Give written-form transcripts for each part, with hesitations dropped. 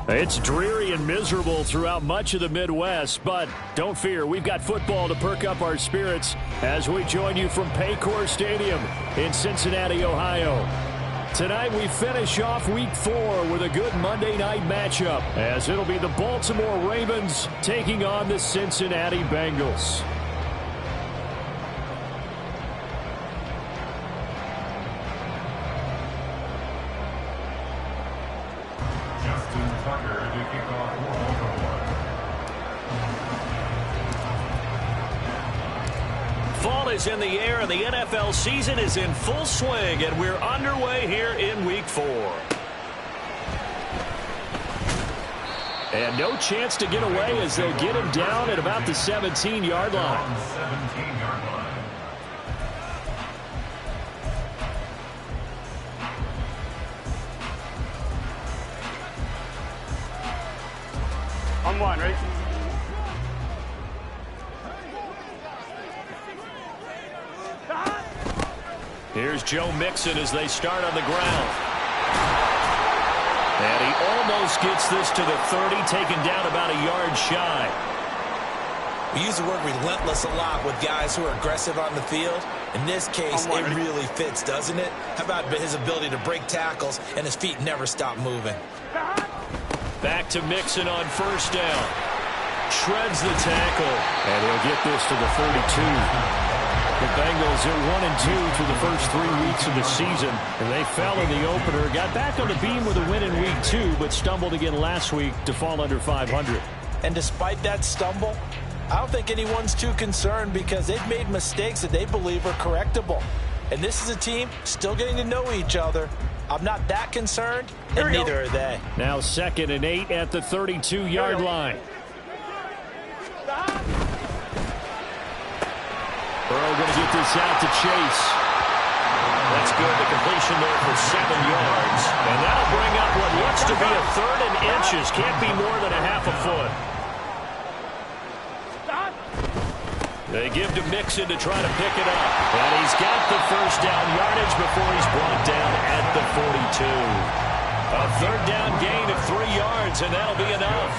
It's dreary and miserable throughout much of the Midwest, but don't fear, we've got football to perk up our spirits as we join you from Paycor Stadium in Cincinnati, Ohio. Tonight we finish off Week 4 with a good Monday night matchup, as it'll be the Baltimore Ravens taking on the Cincinnati Bengals. Fall is in the air and the NFL season is in full swing, and we're underway here in Week 4. And no chance to get away as they'll get him down at about the 17-yard line. On one, right? Here's Joe Mixon as they start on the ground. And he almost gets this to the 30, taken down about a yard shy. We use the word relentless a lot with guys who are aggressive on the field. In this case, it really fits, doesn't it? How about his ability to break tackles and his feet never stop moving? Back to Mixon on first down. Shreds the tackle. And he'll get this to the 32. The Bengals are 1-2 through the first 3 weeks of the season. And they fell in the opener, got back on the beam with a win in Week 2, but stumbled again last week to fall under 500. And despite that stumble, I don't think anyone's too concerned because they've made mistakes that they believe are correctable. And this is a team still getting to know each other. I'm not that concerned, and neither are they. Now 2nd and 8 at the 32-yard line. Burrow going to get this out to Chase. That's good. The completion there for 7 yards. And that'll bring up what looks to be a 3rd and inches. Can't be more than a half a foot. They give to Mixon to try to pick it up. And he's got the first down yardage before he's brought down at the 42. A 3rd down gain of 3 yards, and that'll be enough.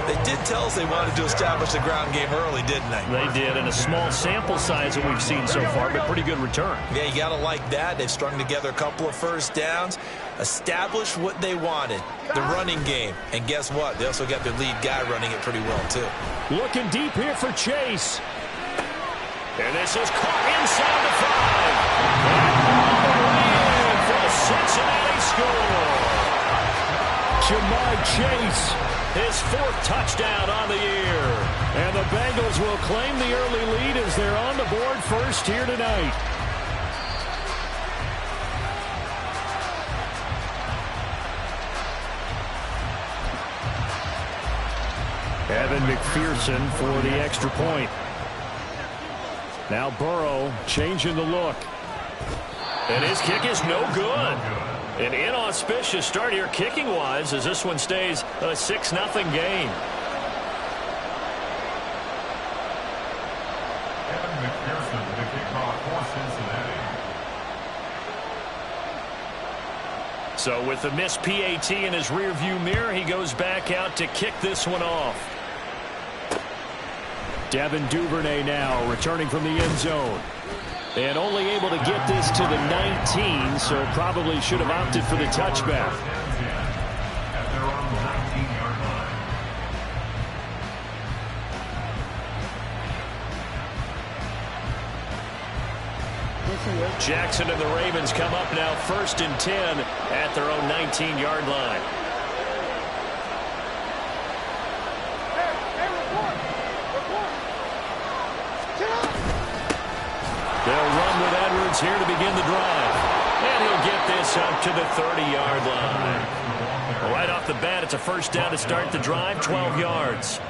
They did tell us they wanted to establish the ground game early, didn't they? They did, and a small sample size that we've seen so far, but pretty good return. Yeah, you got to like that. They've strung together a couple of first downs, established what they wanted, the running game. And guess what? They also got their lead guy running it pretty well, too. Looking deep here for Chase. And this is caught inside the 5. And all the way in for the Cincinnati score. Ja'Marr Chase, his 4th touchdown on the year. And the Bengals will claim the early lead as they're on the board first here tonight. Evan McPherson for the extra point. Now Burrow changing the look. And his kick is no good. An inauspicious start here kicking-wise as this one stays a 6-0 game. Evan McPherson, the kickoff for Cincinnati. So with the missed PAT in his rearview mirror, he goes back out to kick this one off. Devin Duvernay now returning from the end zone. And only able to get this to the 19, so probably should have opted for the touchback. Jackson and the Ravens come up now 1st and 10 at their own 19-yard line. They'll run with Edwards here to begin the drive. And he'll get this up to the 30-yard line. Right off the bat, it's a first down to start the drive, 12 yards.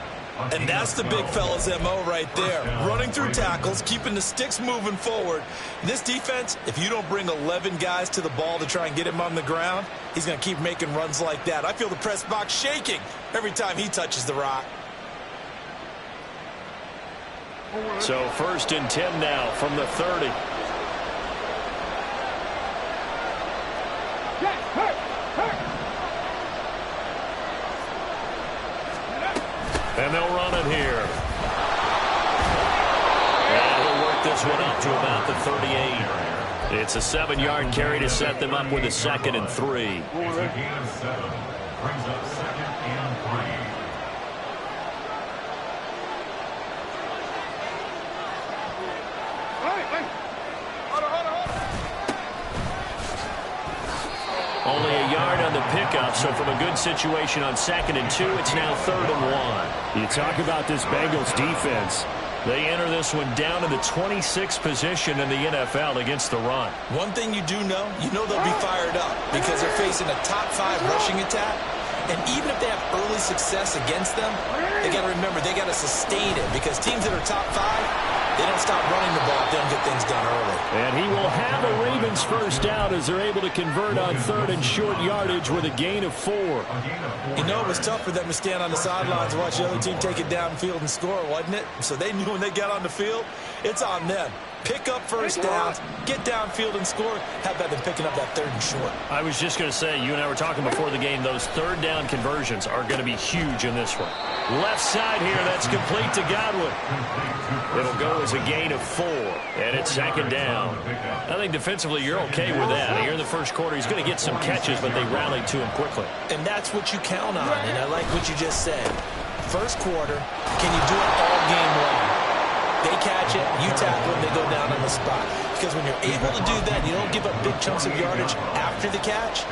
And that's the big fella's MO right there. Running through tackles, keeping the sticks moving forward. This defense, if you don't bring 11 guys to the ball to try and get him on the ground, he's going to keep making runs like that. I feel the press box shaking every time he touches the rock. So 1st and 10 now from the 30. And they'll run it here. And he'll work this one up to about the 38. It's a 7-yard carry to set them up with a 2nd and 3. It's a gain of 7. Brings up 2nd and 3. Only a yard on the pickup, so from a good situation on 2nd and 2, it's now 3rd and 1. You talk about this Bengals defense. They enter this one down in the 26th position in the NFL against the run. One thing you do know, they'll be fired up because they're facing a top 5 rushing attack. And even if they have early success against them, they got to remember they got to sustain it because teams that are top 5, they don't stop running the ball if they don't get things done early. And he will have a Ravens first down as they're able to convert on 3rd and short yardage with a gain of 4. It was tough for them to stand on the sidelines and watch the other team take it downfield and score, wasn't it? So they knew when they got on the field, it's on them. Pick up first downs, get downfield and score. How about them picking up that 3rd and short? I was just going to say, you and I were talking before the game, those 3rd down conversions are going to be huge in this one. Left side here, that's complete to Godwin. It'll go as a gain of 4, and it's 2nd down. I think defensively you're okay with that. Here in the first quarter, he's going to get some catches, but they rallied to him quickly. And that's what you count on, and I like what you just said. First quarter, can you do it all game long? They catch it, you tackle them, they go down on the spot. Because when you're able to do that, you don't give up big chunks of yardage after the catch.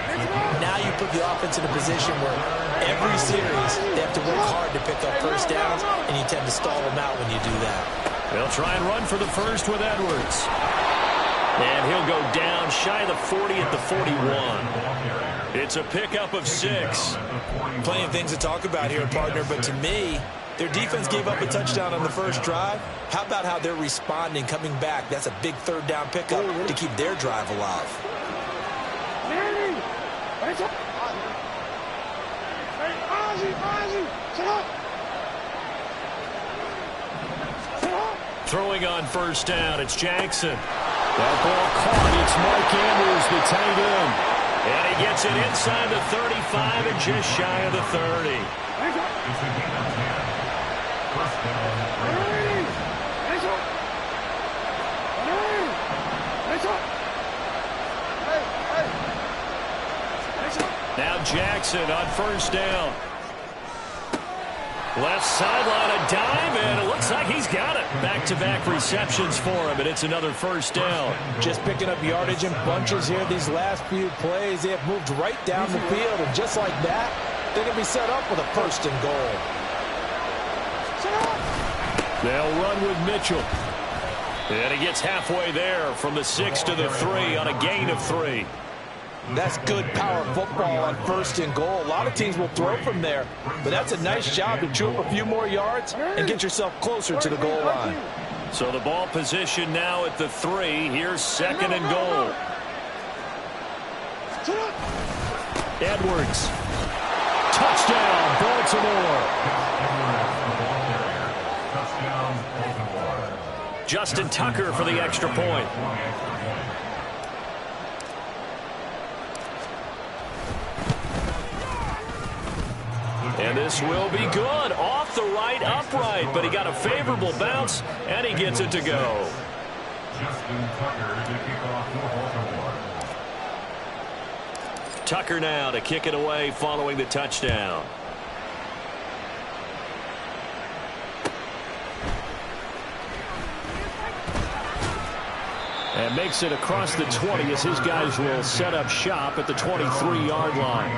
Now you put the offense in a position where every series they have to work hard to pick up first downs, and you tend to stall them out when you do that. They'll try and run for the first with Edwards. And he'll go down shy of the 40 at the 41. It's a pickup of 6. Plenty of things to talk about here, partner, but to me, their defense gave up a touchdown on the first drive. How about how they're responding, coming back? That's a big 3rd down pickup to keep their drive alive. Throwing on first down, it's Jackson. That ball caught. It's Mark Andrews, the tight end. And he gets it inside the 35 and just shy of the 30. It's a gain of 10. First down. Now Jackson on first down. Left sideline, a dive, and it looks like he's got it. Back-to-back receptions for him, and it's another first down. Just picking up yardage in bunches here these last few plays. They have moved right down the field, and just like that, they're going to be set up with a 1st and goal. They'll run with Mitchell. And he gets halfway there from the 6 to the 3 on a gain of 3. That's good power football on 1st and goal. A lot of teams will throw from there, but that's a nice job to chew up a few more yards and get yourself closer to the goal line. So the ball position now at the 3. Here's 2nd and goal. Edwards. Touchdown, Baltimore. Justin Tucker for the extra point. And this will be good. Off the right upright, but he got a favorable bounce, and he gets it to go. Justin Tucker to kick off for Baltimore. Tucker now to kick it away following the touchdown. And makes it across the 20 as his guys will set up shop at the 23-yard line.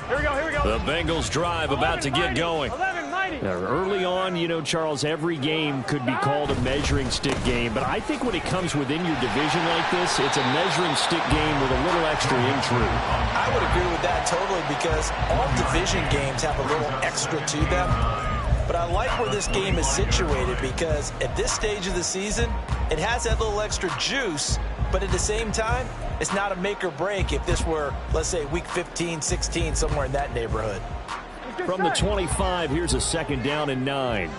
Here we go. The Bengals drive about to get going. Now, early on, Charles, every game could be called a measuring stick game, but I think when it comes within your division like this, it's a measuring stick game with a little extra inch room. I would agree with that totally because all division games have a little extra to them. But I like where this game is situated because at this stage of the season, it has that little extra juice, but at the same time, it's not a make or break if this were, let's say, week 15, 16, somewhere in that neighborhood. From the 25, here's a 2nd down and 9.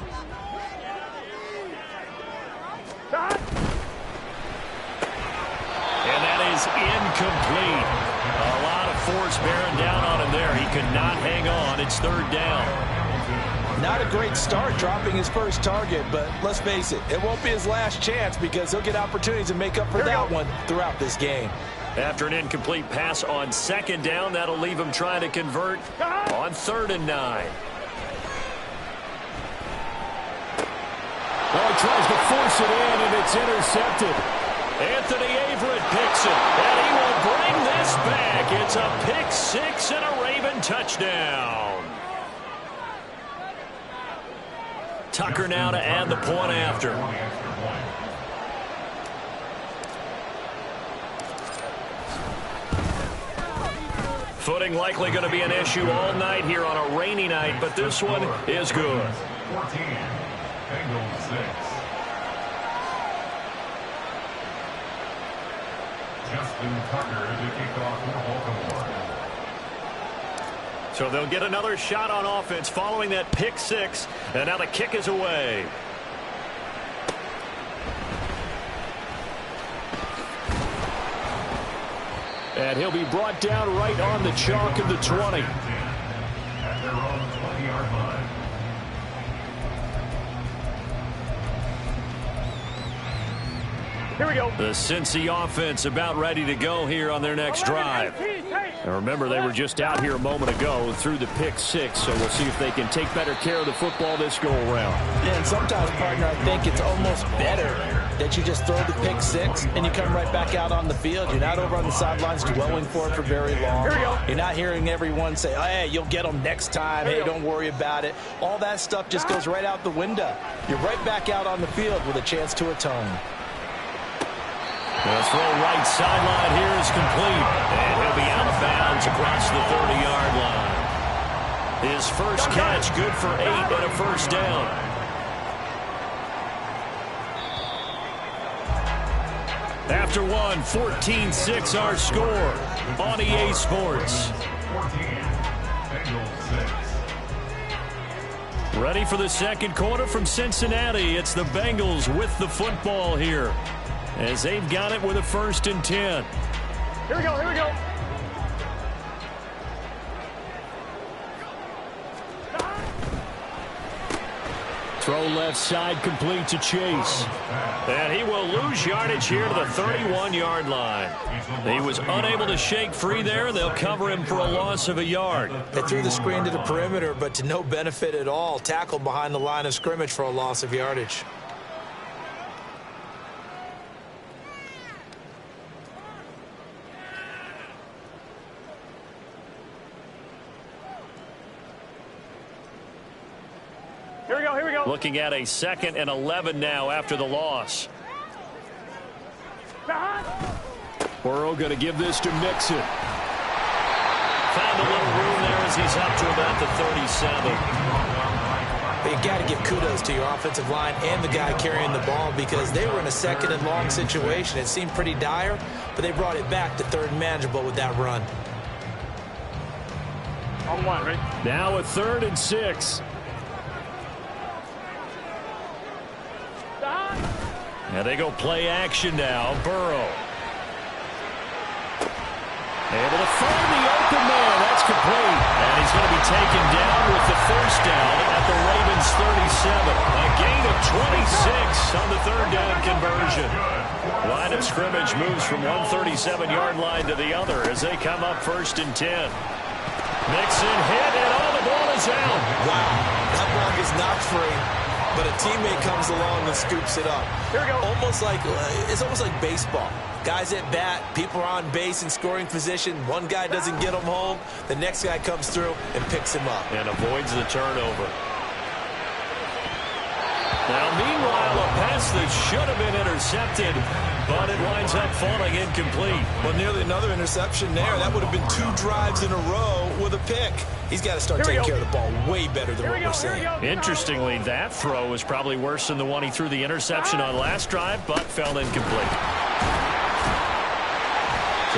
And is incomplete. A lot of force bearing down on him there. He could not hang on. It's third down. Not a great start dropping his first target, but let's face it, it won't be his last chance because he'll get opportunities to make up for that one throughout this game. After an incomplete pass on second down, that'll leave him trying to convert on 3rd and 9. Well, he tries to force it in, and it's intercepted. Anthony Averett picks it, and he will bring this back. It's a pick six and a Raven touchdown. Tucker now to add the point after. Footing likely going to be an issue all night here on a rainy night, but this one is good. 14, Bengals 6. Justin Tucker to kick off for Baltimore. So they'll get another shot on offense following that pick six, and now the kick is away. And he'll be brought down right on the chalk of the 20. At their own 20-yard line. Here we go. The Cincy offense about ready to go here on their next drive. And remember, they were just out here a moment ago through the pick six, so we'll see if they can take better care of the football this go-around. Yeah, and sometimes, partner, I think it's almost better that you just throw the pick six and you come right back out on the field. You're not over on the sidelines dwelling for it for very long. Here we go. You're not hearing everyone say, oh, hey, you'll get them next time. Hey, don't worry about it. All that stuff just goes right out the window. You're right back out on the field with a chance to atone. The throw right sideline here is complete. And he'll be out of bounds across the 30-yard line. His first catch good for 8 and a first down. After one, 14-6 our score on EA Sports. 14, Bengals 6. Ready for the second quarter from Cincinnati. It's the Bengals with the football here, as they've got it with a 1st and 10. Here we go, here we go. Throw left side complete to Chase. And he will lose yardage here to the 31-yard line. He was unable to shake free there, and they'll cover him for a loss of a yard. They threw the screen to the perimeter, but to no benefit at all. Tackled behind the line of scrimmage for a loss of yardage. Here we go, here we go. Looking at a 2nd and 11 now after the loss. Burrow going to give this to Mixon. Found a little room there as he's up to about the 37. But you got to give kudos to your offensive line and the guy carrying the ball because they were in a 2nd and long situation. It seemed pretty dire, but they brought it back to 3rd and manageable with that run. On one, right? Now a 3rd and 6. And they go play action now. Burrow. Able to find the open man. That's complete. And he's going to be taken down with the first down at the Ravens 37. A gain of 26 on the 3rd down conversion. Line of scrimmage moves from one 37-yard line to the other as they come up 1st and 10. Mixon hit, and all the ball is out. Wow, that ball is not free. But a teammate comes along and scoops it up. Here we go. It's almost like baseball. Guys at bat, people are on base in scoring position. One guy doesn't get him home. The next guy comes through and picks him up. And avoids the turnover. Now, meanwhile, a pass that should have been intercepted, but it winds up falling incomplete. Well, nearly another interception there. That would have been 2 drives in a row with a pick. He's got to start taking care of the ball way better than what we're seeing. Interestingly, that throw was probably worse than the one he threw the interception on last drive, but fell incomplete.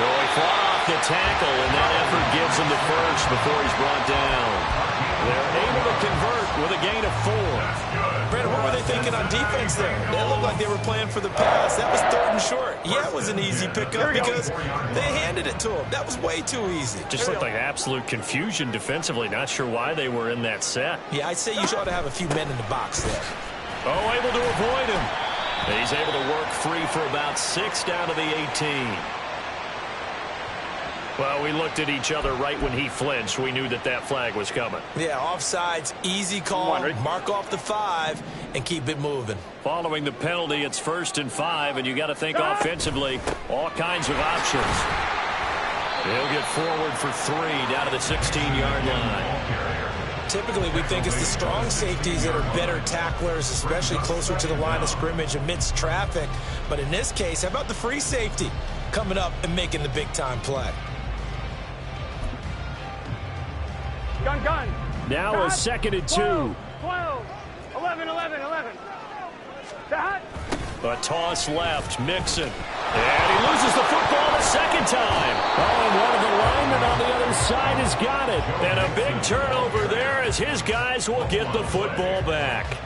So he fought off the tackle, and that effort gives him the first before he's brought down. They're able to convert with a gain of 4. Brandon, what were they thinking on defense there? They looked like they were playing for the pass. That was 3rd and short. Yeah, it was an easy pickup because they handed it to him. That was way too easy. Just looked like absolute confusion defensively. Not sure why they were in that set. Yeah, I'd say you ought to have a few men in the box there. Oh, able to avoid him. He's able to work free for about 6 down to the 18. Well, we looked at each other right when he flinched. We knew that that flag was coming. Yeah, offsides, easy call, mark off the 5, and keep it moving. Following the penalty, it's 1st and 5, and you got to think offensively, all kinds of options. He'll get forward for 3 down to the 16-yard line. Typically, we think it's the strong safeties that are better tacklers, especially closer to the line of scrimmage amidst traffic. But in this case, how about the free safety coming up and making the big-time play? Gun. Now a 2nd and 2. 12, 11. Dot. A toss left, Mixon. And he loses the football the 2nd time. Oh, and one of the linemen on the other side has got it. And a big turnover there as his guys will get the football back.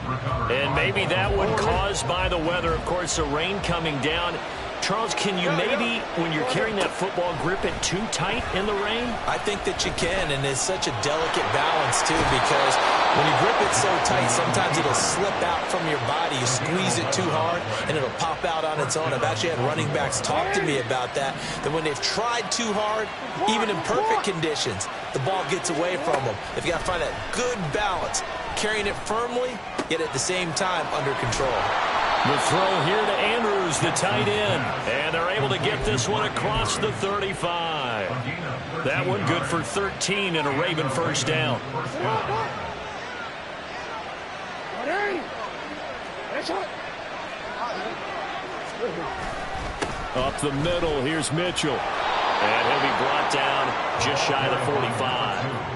And maybe that one caused by the weather. Of course, the rain coming down. Charles, can you maybe, when you're carrying that football, grip it too tight in the rain? I think that you can, and it's such a delicate balance, too, because when you grip it so tight, sometimes it'll slip out from your body. You squeeze it too hard, and it'll pop out on its own. I've actually had running backs talk to me about that, that when they've tried too hard, even in perfect conditions, the ball gets away from them. If you got to find that good balance, carrying it firmly, yet at the same time under control. The throw here to Andrews, the tight end. And they're able to get this one across the 35. That one good for 13 and a Raven 1st down. Up the middle, here's Mitchell. And he'll be brought down just shy of the 45.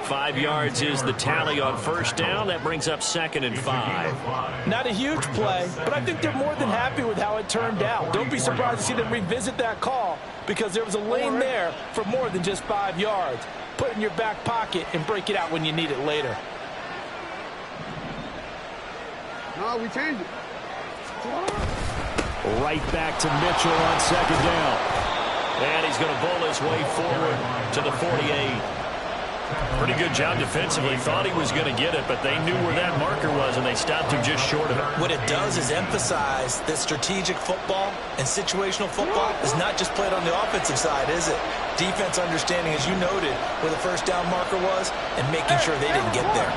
5 yards is the tally on 1st down. That brings up 2nd and 5. Not a huge play, but I think they're more than happy with how it turned out. Don't be surprised to see them revisit that call because there was a lane there for more than just 5 yards. Put it in your back pocket and break it out when you need it later. No, we changed it. Right back to Mitchell on 2nd down. And he's going to bowl his way forward to the 48. Pretty good job defensively. Thought he was going to get it, but they knew where that marker was, and they stopped him just short of it. What it does is emphasize that strategic football and situational football is not just played on the offensive side, is it? Defense understanding, as you noted, where the 1st down marker was and making sure they didn't get there.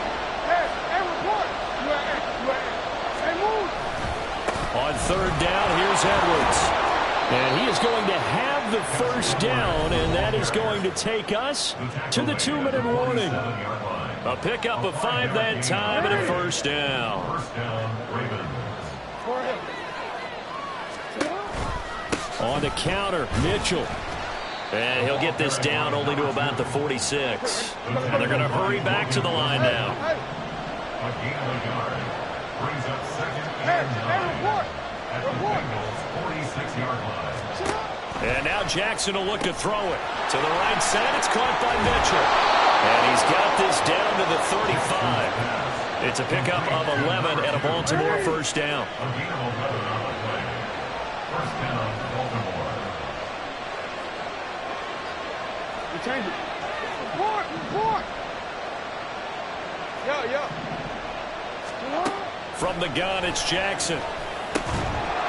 On 3rd down, here's Edwards. And he is going to have the 1st down, and that is going to take us to the 2-minute warning. A pickup of 5 that time and a 1st down. On the counter, Mitchell. And he'll get this down only to about the 46. And they're going to hurry back to the line now. Brings up 2nd and 9 at the Bengals' 46-yard line. And now Jackson will look to throw it. To the right side, it's caught by Mitchell. And he's got this down to the 35. It's a pickup of 11 and a Baltimore 1st down. First down, Baltimore. We changed it. Report. Yeah. From the gun, it's Jackson.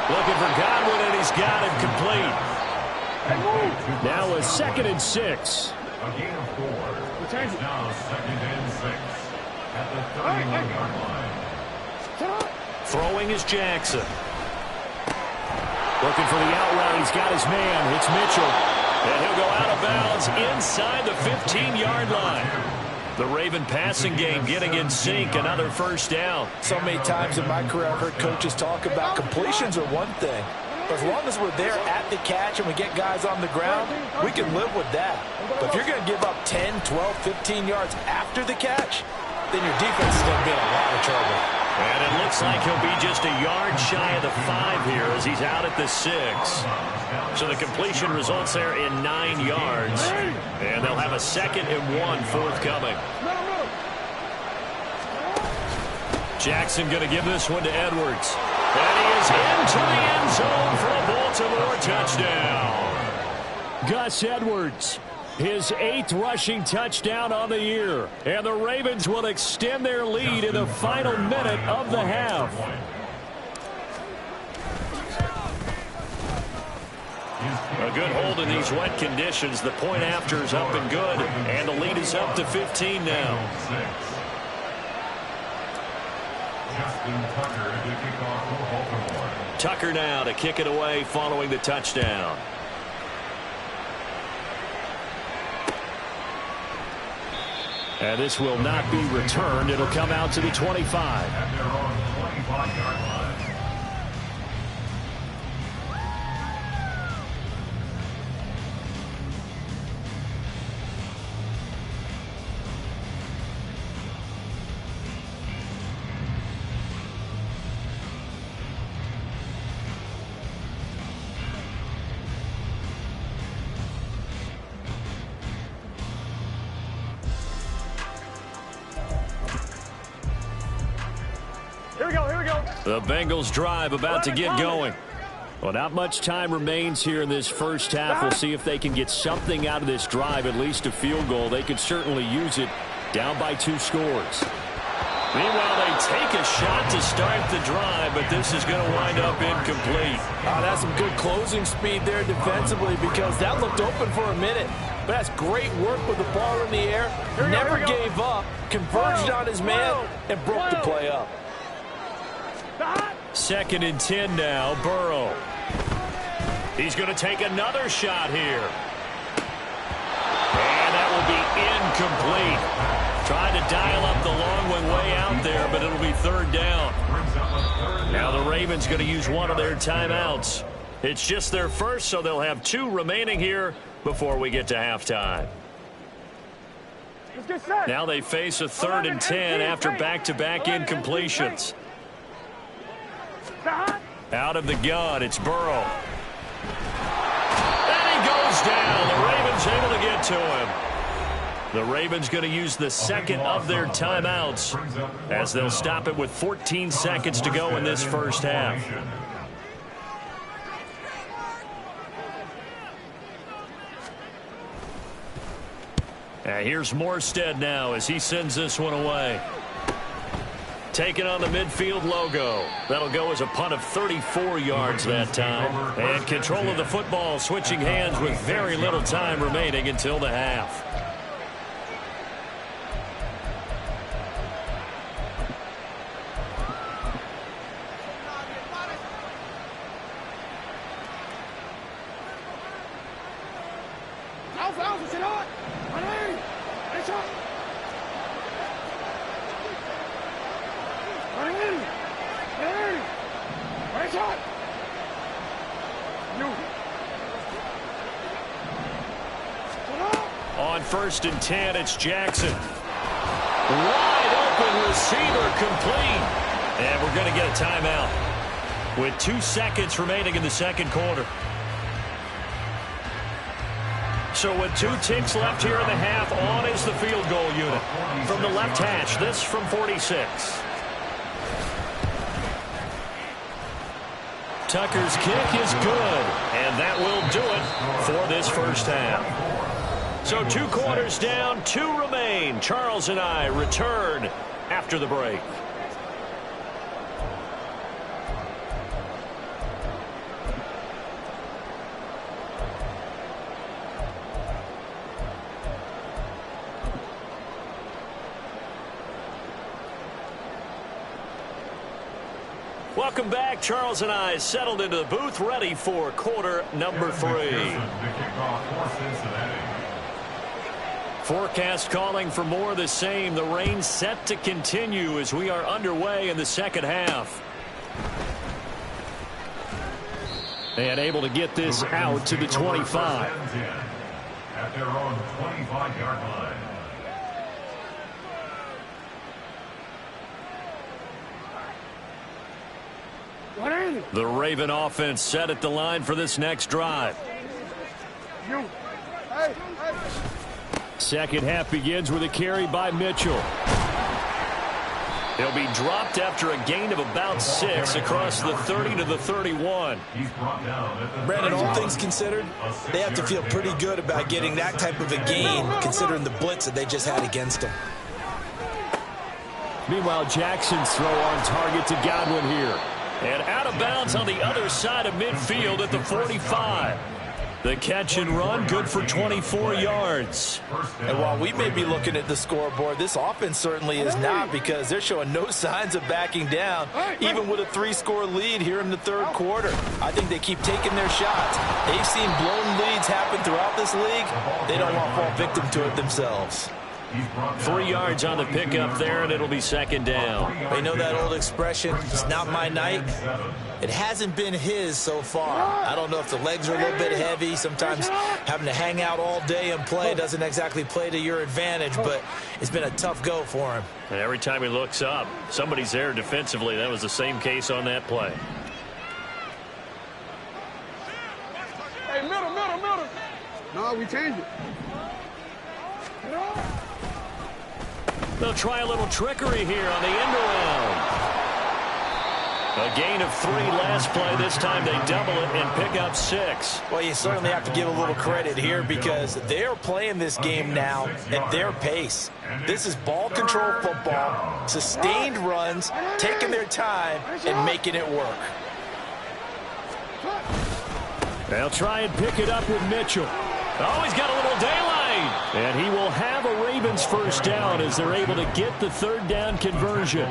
Looking for Godwin, and he's got him complete. Now a 2nd and 6. A gain of 4. It's now 2nd and 6 at the 31-yard line. Throwing is Jackson. Looking for the out route. He's got his man. It's Mitchell. And he'll go out of bounds inside the 15-yard line. The Raven passing game getting in sync. Another 1st down. So many times in my career I've heard coaches talk about completions are one thing. But as long as we're there at the catch and we get guys on the ground, we can live with that. But if you're going to give up 10, 12, 15 yards after the catch, then your defense is going to be in a lot of trouble. And it looks like he'll be just a yard shy of the 5 here as he's out at the 6. So the completion results there in 9 yards. And they'll have a 2nd and 1 forthcoming. Jackson going to give this one to Edwards. And he is into the end zone for a Baltimore touchdown. Gus Edwards, his 8th rushing touchdown on the year. And the Ravens will extend their lead in the final minute of the half. A good hold in these wet conditions. The point after is up and good. And the lead is up to 15 now. Tucker now to kick it away following the touchdown. And this will not be returned. It'll come out to the 25. At their own 25-yard line. The Bengals drive about to get going. Well, not much time remains here in this first half. We'll see if they can get something out of this drive, at least a field goal. They could certainly use it down by 2 scores. Meanwhile, they take a shot to start the drive, but this is going to wind up incomplete. That's some good closing speed there defensively because that looked open for a minute. But that's great work with the ball in the air. Never gave up, converged on his man, and broke the play up. 2nd and 10 now, Burrow. He's going to take another shot here. And that will be incomplete. Trying to dial up the long one way out there, but it'll be 3rd down. Now the Ravens going to use one of their timeouts. It's just their first, so they'll have 2 remaining here before we get to halftime. Now they face a 3rd and 10 after back-to-back incompletions. Out of the gun, it's Burrow. And he goes down. The Ravens able to get to him. The Ravens going to use the 2nd of their timeouts as they'll stop it with 14 seconds to go in this first half. And here's Morstead now as he sends this one away. Taking on the midfield logo. That'll go as a punt of 34 yards that time. And control of the football switching hands with very little time remaining until the half. On 1st and 10, it's Jackson. Wide open receiver complete. And we're going to get a timeout with 2 seconds remaining in the 2nd quarter. So with 2 ticks left here in the half, on is the field goal unit. From the left hash, this from 46. Tucker's kick is good, and that will do it for this first half. So 2 quarters down, 2 remain. Charles and I return after the break. Welcome back. Charles and I settled into the booth, ready for quarter number 3. Forecast calling for more of the same. The rain set to continue as we are underway in the 2nd half. And able to get this out to the 25. At their own 25-yard line. The Raven offense set at the line for this next drive. Second half begins with a carry by Mitchell. He'll be dropped after a gain of about 6 across the 30 to the 31. Brandon, all things considered, they have to feel pretty good about getting that type of a gain considering the blitz that they just had against them. Meanwhile, Jackson's throw on target to Godwin here. And out of bounds on the other side of midfield at the 45. The catch and run, good for 24 yards. And while we may be looking at the scoreboard, this offense certainly is not, because they're showing no signs of backing down, even with a 3-score lead here in the third quarter. I think they keep taking their shots. They've seen blown leads happen throughout this league. They don't want to fall victim to it themselves. 3 yards on the pickup there, and it'll be second down. They know that old expression, it's not my night. It hasn't been his so far. I don't know if the legs are a little bit heavy. Sometimes having to hang out all day and play doesn't exactly play to your advantage, but it's been a tough go for him. And every time he looks up, somebody's there defensively. That was the same case on that play. Hey, middle. No, we changed it. They'll try a little trickery here on the end around. A gain of 3 last play. This time they double it and pick up 6. Well, you certainly have to give a little credit here, because they're playing this game now at their pace. This is ball control football, sustained runs, taking their time and making it work. They'll try and pick it up with Mitchell. Oh, he's got a little daylight. And he will have a Ravens first down as they're able to get the third down conversion.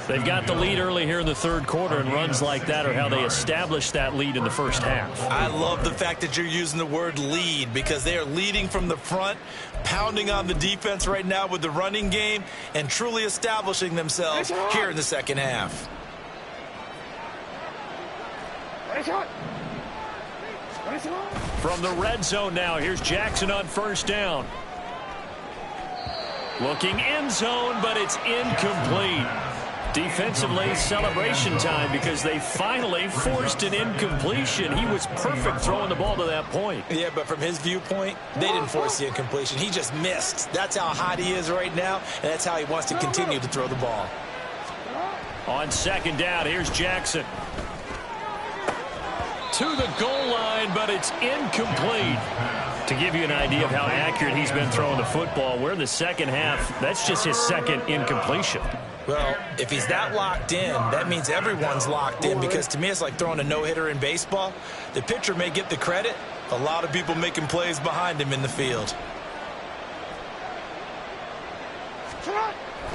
They've got the lead early here in the third quarter, and runs like that are how they establish that lead in the first half. I love the fact that you're using the word lead, because they are leading from the front, pounding on the defense right now with the running game, and truly establishing themselves here in the second half. From the red zone now, here's Jackson on first down. Looking end zone, but it's incomplete. Defensively, celebration time, because they finally forced an incompletion. He was perfect throwing the ball to that point. Yeah, but from his viewpoint, they didn't force the incompletion. He just missed. That's how hot he is right now, and that's how he wants to continue to throw the ball. On second down, here's Jackson. To the goal line, but it's incomplete. To give you an idea of how accurate he's been throwing the football, we're in the second half. That's just his second incompletion. Well, if he's that locked in, that means everyone's locked in, because to me it's like throwing a no-hitter in baseball. The pitcher may get the credit. A lot of people making plays behind him in the field.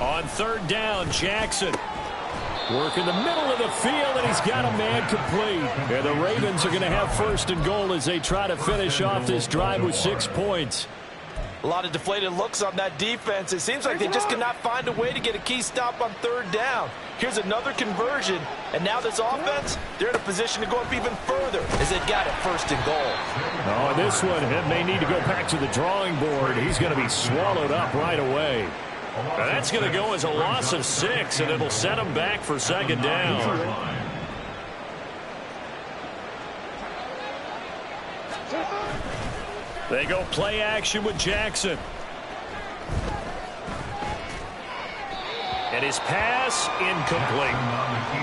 On third down, Jackson. Work in the middle of the field, and he's got a man complete. And the Ravens are going to have first and goal as they try to finish off this drive with 6 points. A lot of deflated looks on that defense. It seems like they just cannot find a way to get a key stop on third down. Here's another conversion, and now this offense, they're in a position to go up even further as they got it first and goal. Oh, this one, it may need to go back to the drawing board. He's going to be swallowed up right away. Now that's going to go as a loss of 6, and it'll set him back for second down. They go play action with Jackson. And his pass, incomplete.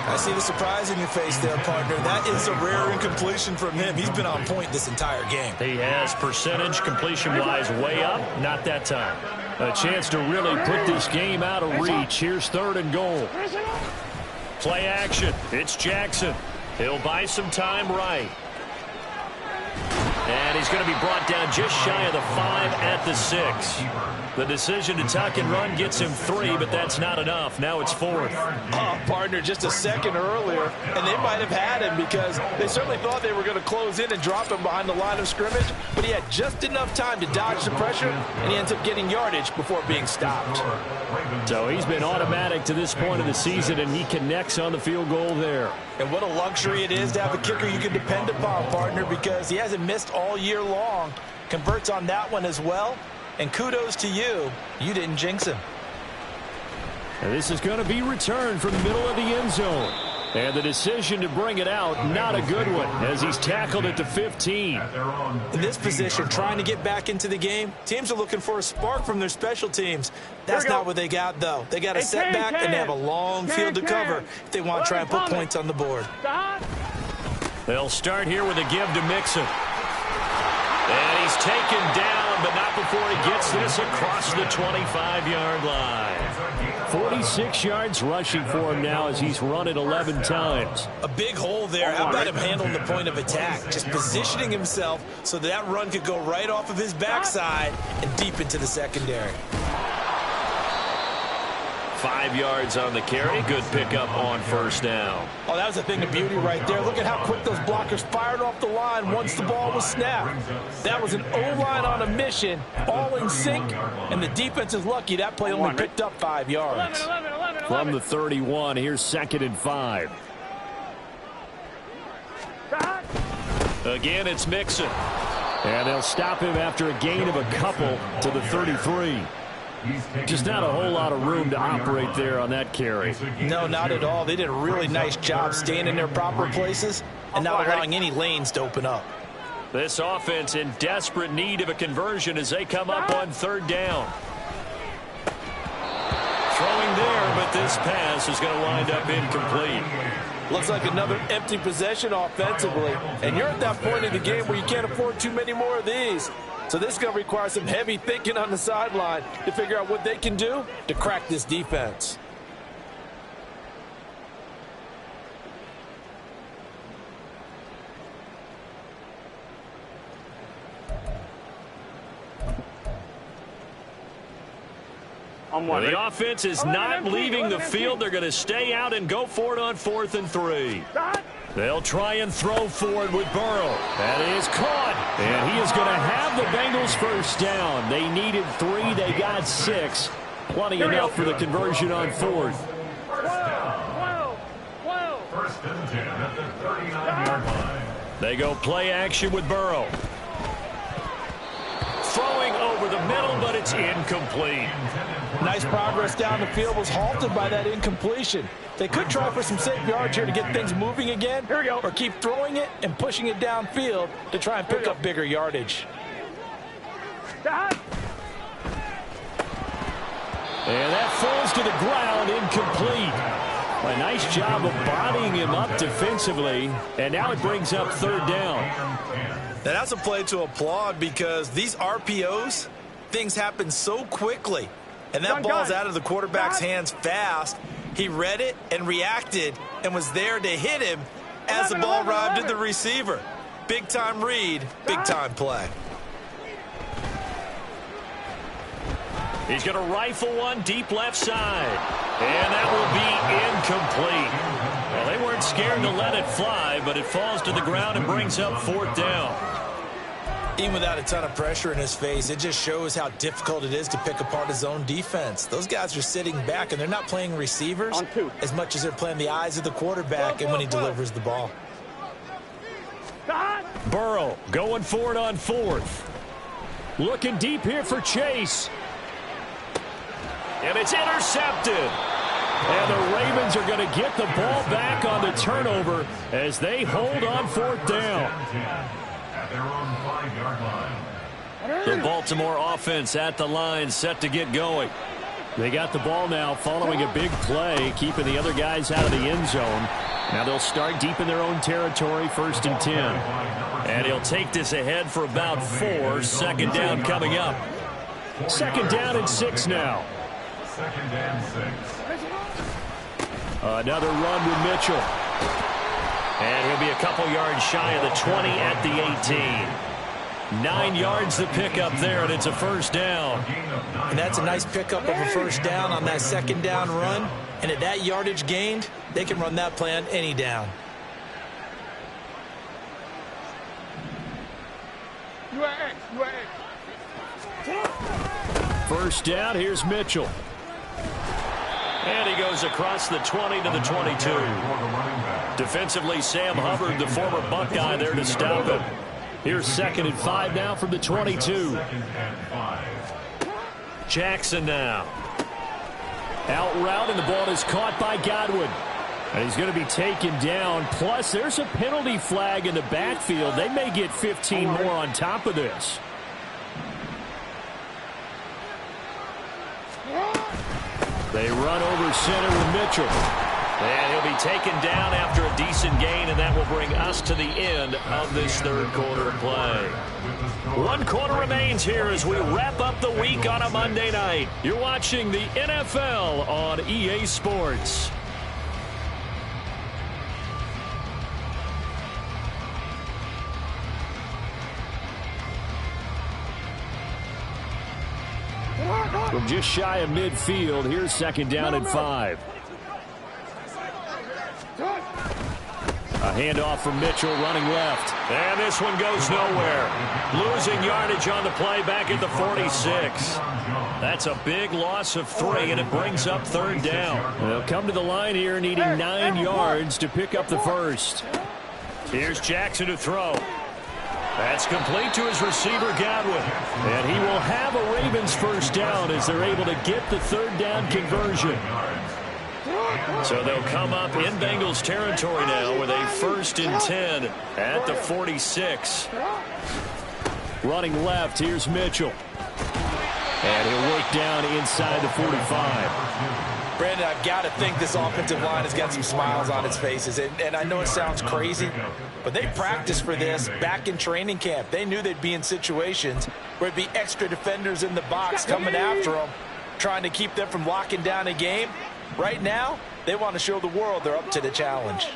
I see the surprise in your face there, partner. That is a rare incompletion from him. He's been on point this entire game. He has percentage completion-wise way up, not that time. A chance to really put this game out of reach. Here's third and goal. Play action. It's Jackson. He'll buy some time right. And he's going to be brought down just shy of the 5 at the 6. The decision to tuck and run gets him 3, but that's not enough. Now it's 4th. Oh, partner, just a second earlier, and they might have had him, because they certainly thought they were going to close in and drop him behind the line of scrimmage, but he had just enough time to dodge the pressure, and he ends up getting yardage before being stopped. So he's been automatic to this point of the season, and he connects on the field goal there. And what a luxury it is to have a kicker you can depend upon, partner, because he hasn't missed all year long. Converts on that one as well. And kudos to you. You didn't jinx him. And this is going to be returned from the middle of the end zone. And the decision to bring it out, not a good one, as he's tackled at the 15. In this position, trying to get back into the game, teams are looking for a spark from their special teams. That's not what they got, though. They got a setback, and they have a long field to cover if they want to try and put points on the board. They'll start here with a give to Mixon. And he's taken down, but not before he gets this across the 25-yard line. 46 yards rushing for him now as he's run it 11 times. A big hole there. How about him handling the point of attack? Just positioning himself so that run could go right off of his backside and deep into the secondary. 5 yards on the carry. Good pickup on first down. Oh, that was a thing of beauty right there. Look at how quick those blockers fired off the line once the ball was snapped. That was an O-line on a mission, all in sync, and the defense is lucky that play only picked up 5 yards. From the 31, here's 2nd and 5. Again, it's Mixon. And they'll stop him after a gain of a couple to the 33. Just not a whole lot of room to operate there on that carry. No, not at all. They did a really nice job staying in their proper places and not allowing any lanes to open up. This offense in desperate need of a conversion as they come up on 3rd down. Throwing there, but this pass is going to wind up incomplete. Looks like another empty possession offensively. And you're at that point in the game where you can't afford too many more of these. So this is going to require some heavy thinking on the sideline to figure out what they can do to crack this defense. Well, the offense is not leaving the field. They're going to stay out and go for it on 4th and 3. They'll try and throw forward with Burrow. That is caught. And he is going to have the Bengals first down. They needed 3. They got 6. Plenty enough for the conversion on 4th. First and 10 at the 39-yard line. They go play action with Burrow. Throwing over the middle, but it's incomplete. Nice progress down the field was halted by that incompletion. They could try for some safe yards here to get things moving again, or keep throwing it and pushing it downfield to try and pick up bigger yardage. And that falls to the ground, incomplete. A nice job of bodying him up defensively, and now it brings up 3rd down. Now that's a play to applaud because these RPOs, things happen so quickly. And that ball's out of the quarterback's hands fast. He read it and reacted and was there to hit him as the ball arrived at the receiver. Big-time read, big-time play. He's going to rifle one deep left side. And that will be incomplete. Well, they weren't scared to let it fly, but it falls to the ground and brings up 4th down. Even without a ton of pressure in his face, it just shows how difficult it is to pick apart his own defense. Those guys are sitting back, and they're not playing receivers as much as they're playing the eyes of the quarterback and when he delivers the ball. Burrow going for it on 4th. Looking deep here for Chase. And it's intercepted. And the Ravens are going to get the ball back on the turnover as they hold on 4th down. At their own 5-yard line. The Baltimore offense at the line, set to get going. They got the ball now following a big play, keeping the other guys out of the end zone. Now they'll start deep in their own territory, 1st and 10. And he'll take this ahead for about 4. 2nd down coming up. 2nd down and 6 now. 2nd and 6. Another run with Mitchell. And he'll be a couple yards shy of the 20 at the 18. 9 yards the pickup there, and it's a 1st down. And that's a nice pickup of a 1st down on that 2nd down run. And at that yardage gained, they can run that play on any down. You are X. 1st down, here's Mitchell. And he goes across the 20 to the 22. Defensively, Sam Hubbard, the former Buckeye, there to stop him. Here's 2nd and 5 now from the 22. Jackson now. Out route, and the ball is caught by Godwin. And he's going to be taken down. Plus, there's a penalty flag in the backfield. They may get 15 more on top of this. They run over center with Mitchell. And he'll be taken down after a decent gain, and that will bring us to the end of this third quarter play. 1 quarter remains here as we wrap up the week on a Monday night. You're watching the NFL on EA Sports. From just shy of midfield, here's second down and 5. A handoff from Mitchell running left. And this one goes nowhere. Losing yardage on the play back at the 46. That's a big loss of 3, and it brings up third down. They'll come to the line here needing 9 yards to pick up the first. Here's Jackson to throw. That's complete to his receiver, Godwin. And he will have a Ravens first down as they're able to get the third down conversion. So they'll come up in Bengals territory now with a 1st and 10 at the 46. Running left, here's Mitchell. And he'll work down inside the 45. Brandon, I've got to think this offensive line has got some smiles on its faces. And I know it sounds crazy, but they practiced for this back in training camp. They knew they'd be in situations where there'd be extra defenders in the box coming after them, trying to keep them from locking down a game. Right now, they want to show the world they're up to the challenge.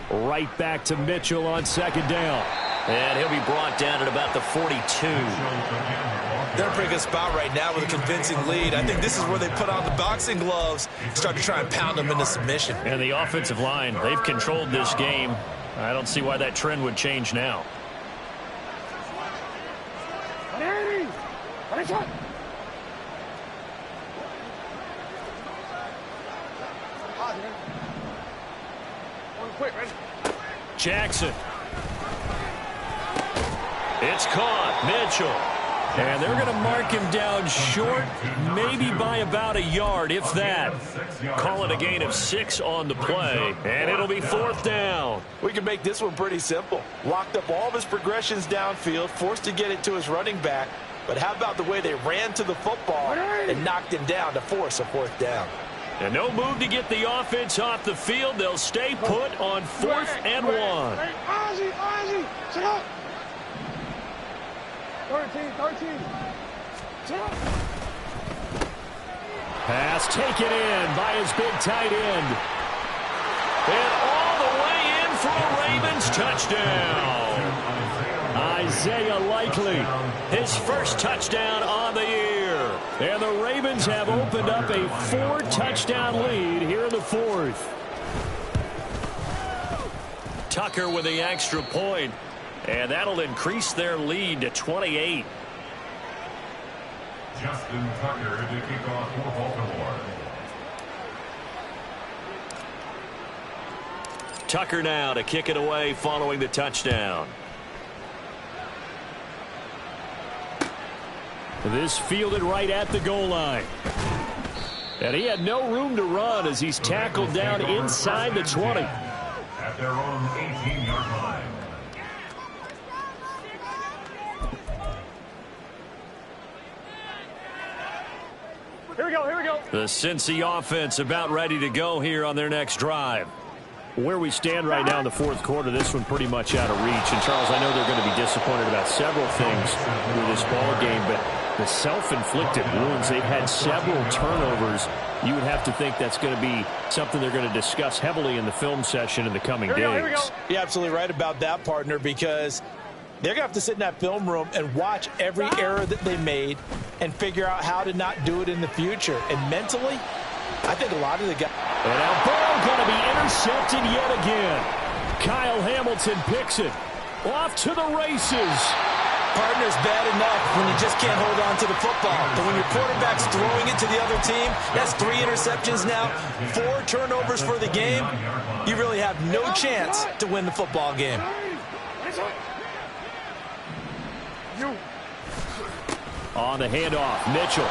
Right back to Mitchell on second down. And he'll be brought down at about the 42. They're in a pretty good spot right now with a convincing lead. I think this is where they put on the boxing gloves, start to try and pound them into submission. And the offensive line, they've controlled this game. I don't see why that trend would change now. Jackson. It's caught. Mitchell. And they're going to mark him down short, maybe by about a yard, if that. Call it a gain of 6 on the play, and it'll be 4th down. We can make this one pretty simple. Locked up all of his progressions downfield, forced to get it to his running back. But how about the way they ran to the football and knocked him down to force a 4th down? And no move to get the offense off the field. They'll stay put on 4th and 1. Ozzie, sit up. 13. Pass taken in by his big tight end. And all the way in for a Ravens touchdown. Isaiah Likely, his first touchdown on the year. And the Ravens have opened up a 4-touchdown lead here in the 4th. Tucker with the extra point. And that'll increase their lead to 28. Justin Tucker to kick off for Baltimore. Tucker now to kick it away following the touchdown. This fielded right at the goal line. And he had no room to run as he's tackled down inside the 20. At their own 18-yard line. Here we go. The Cincy offense about ready to go here on their next drive. Where we stand right now in the 4th quarter, this one pretty much out of reach. And, Charles, I know they're going to be disappointed about several things with this ball game, but the self-inflicted wounds, they've had several turnovers. You would have to think that's going to be something they're going to discuss heavily in the film session in the coming days. Here we go. You're absolutely right about that, partner, because they're going to have to sit in that film room and watch every error that they made and figure out how to not do it in the future. And mentally, I think a lot of the guys... And now Burrow going to be intercepted yet again. Kyle Hamilton picks it. Off to the races. Partner's bad enough when you just can't hold on to the football. But when your quarterback's throwing it to the other team, that's 3 interceptions now, 4 turnovers for the game. You really have no chance to win the football game. On the handoff, Mitchell.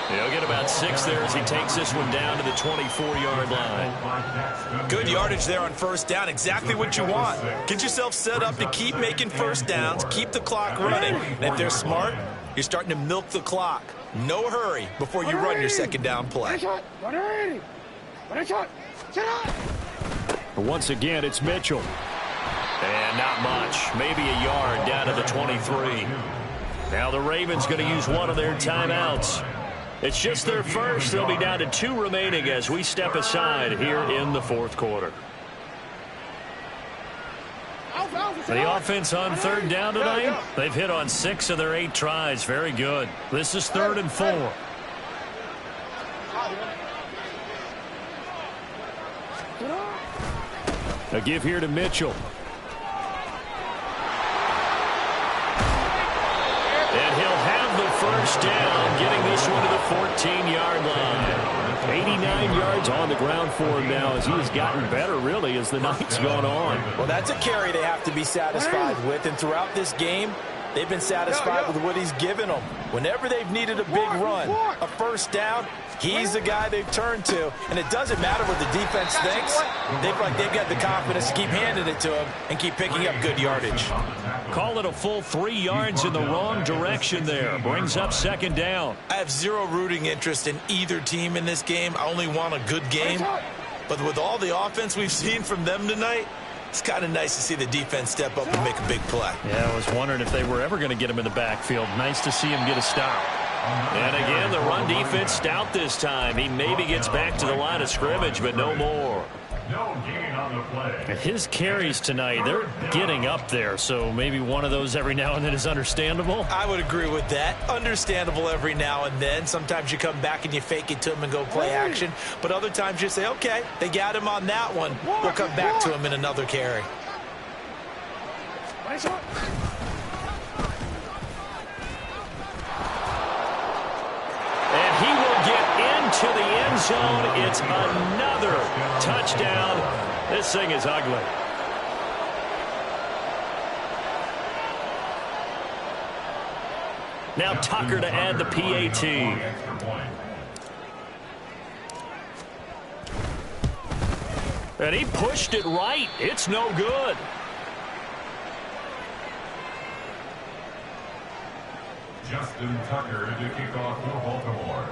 He'll get about 6 there as he takes this one down to the 24-yard line. Good yardage there on first down. Exactly what you want. Get yourself set up to keep making first downs, keep the clock running. And if they're smart, you're starting to milk the clock. No hurry before you run your second down play. Once again, it's Mitchell. And not much. Maybe a yard down to the 23. Now the Ravens going to use one of their timeouts. It's just their first. They'll be down to 2 remaining as we step aside here in the fourth quarter. The offense on third down tonight, they've hit on 6 of their 8 tries. Very good. This is 3rd and 4. A give here to Mitchell. And he'll have the first down, getting this one to the 14-yard line. 89 yards on the ground for him now as he has gotten better, really, as the night's gone on. Well, that's a carry they have to be satisfied with, and throughout this game, they've been satisfied with what he's given them. Whenever they've needed a big run, a first down, he's the guy they've turned to. And it doesn't matter what the defense thinks. They've got the confidence to keep handing it to him and keep picking up good yardage. Call it a full 3 yards in the wrong direction there. Brings up second down. I have zero rooting interest in either team in this game. I only want a good game. But with all the offense we've seen from them tonight, it's kind of nice to see the defense step up and make a big play. Yeah, I was wondering if they were ever going to get him in the backfield. Nice to see him get a stop. And again, the run defense stout this time. He maybe gets back to the line of scrimmage, but no more. No gain on the play. His carries tonight, they're getting up there, so maybe one of those every now and then is understandable. I would agree with that. Understandable every now and then. Sometimes you come back and you fake it to him and go play action. But other times you say, okay, they got him on that one. We'll come back to him in another carry. And he will get into the end zone. It's another touchdown. This thing is ugly. Now Tucker to add the PAT. And he pushed it right. It's no good. Justin Tucker to kick off for Baltimore.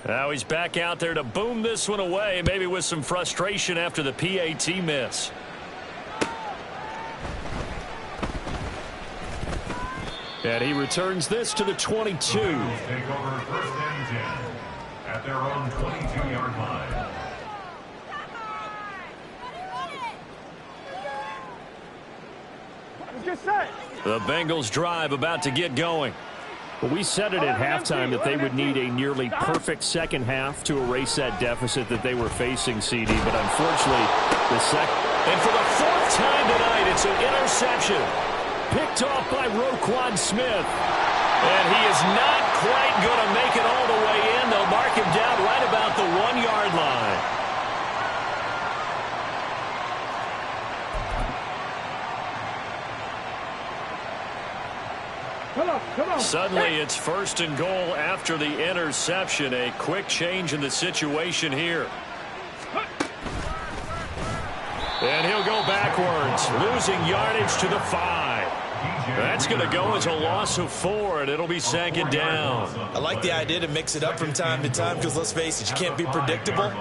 Now he's back out there to boom this one away, maybe with some frustration after the PAT miss. And he returns this to the 22. Take over first and 10 at their own 22-yard line. The Bengals drive about to get going. Well, we said it at halftime that they would need a nearly perfect second half to erase that deficit that they were facing, CD. But unfortunately, the second. And for the 4th time tonight, it's an interception. Picked off by Roquan Smith. And he is not quite going to make it all the way in. They'll mark him down right about the 1-yard line. Suddenly it's 1st and goal after the interception. A quick change in the situation here. And he'll go backwards, losing yardage to the 5. That's going to go as a loss of 4, and it'll be 2nd down. I like the idea to mix it up from time to time because, let's face it, you can't be predictable.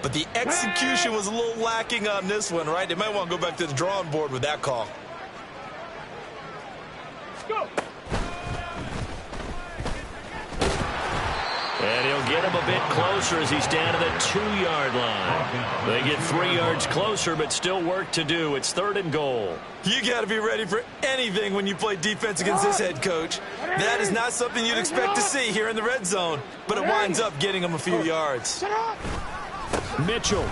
But the execution was a little lacking on this one, right? They might want to go back to the drawing board with that call. Go. And he'll get him a bit closer as he's down to the 2-yard line. They get 3 yards closer, but still work to do. It's 3rd and goal. You got to be ready for anything when you play defense against this head coach. That is not something you'd expect to see here in the red zone, but it winds up getting him a few yards. Mitchell.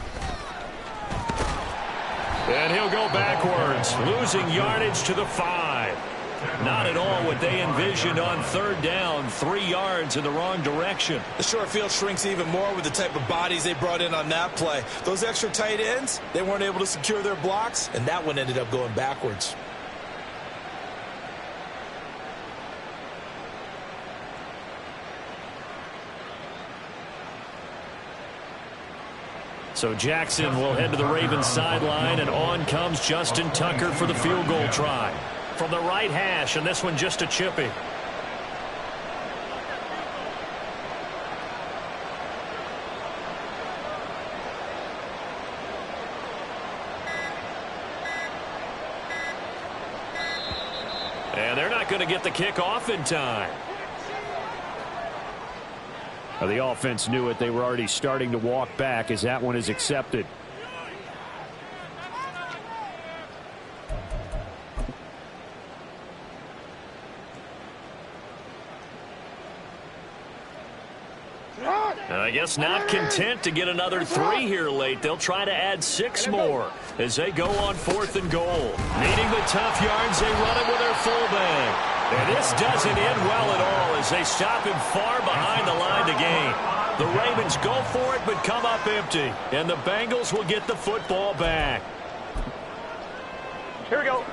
And he'll go backwards, losing yardage to the 5. Not at all what they envisioned on 3rd down. 3 yards in the wrong direction. The short field shrinks even more with the type of bodies they brought in on that play. Those extra tight ends, they weren't able to secure their blocks, and that one ended up going backwards. So Jackson will head to the Ravens sideline, and on comes Justin Tucker for the field goal try. From the right hash, and this one just a chippy. And they're not going to get the kick off in time. The offense knew it. They were already starting to walk back as that one is accepted. And I guess not content to get another 3 here late. They'll try to add 6 more as they go on 4th and goal. Needing the tough yards, they run it with their fullback. And this doesn't end well at all as they stop him far behind the line to gain. The Ravens go for it but come up empty. And the Bengals will get the football back. Here we go.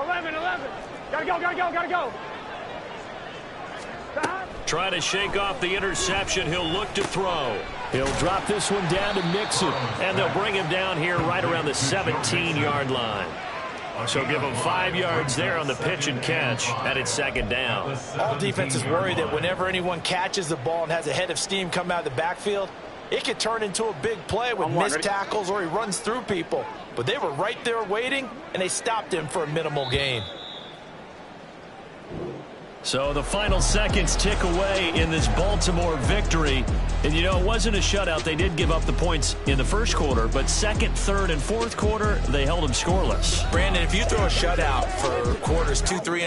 11. Gotta go. Trying to shake off the interception. He'll look to throw. He'll drop this one down to Mixon. And they'll bring him down here right around the 17-yard line. So give him 5 yards there on the pitch and catch. And it's 2nd down. All defenses worry that whenever anyone catches the ball and has a head of steam come out of the backfield, it could turn into a big play with missed tackles or he runs through people. But they were right there waiting, and they stopped him for a minimal gain. So the final seconds tick away in this Baltimore victory. And, you know, it wasn't a shutout. They did give up the points in the first quarter, but 2nd, 3rd, and 4th quarter, they held them scoreless. Brandon, if you throw a shutout for quarters 2, 3, and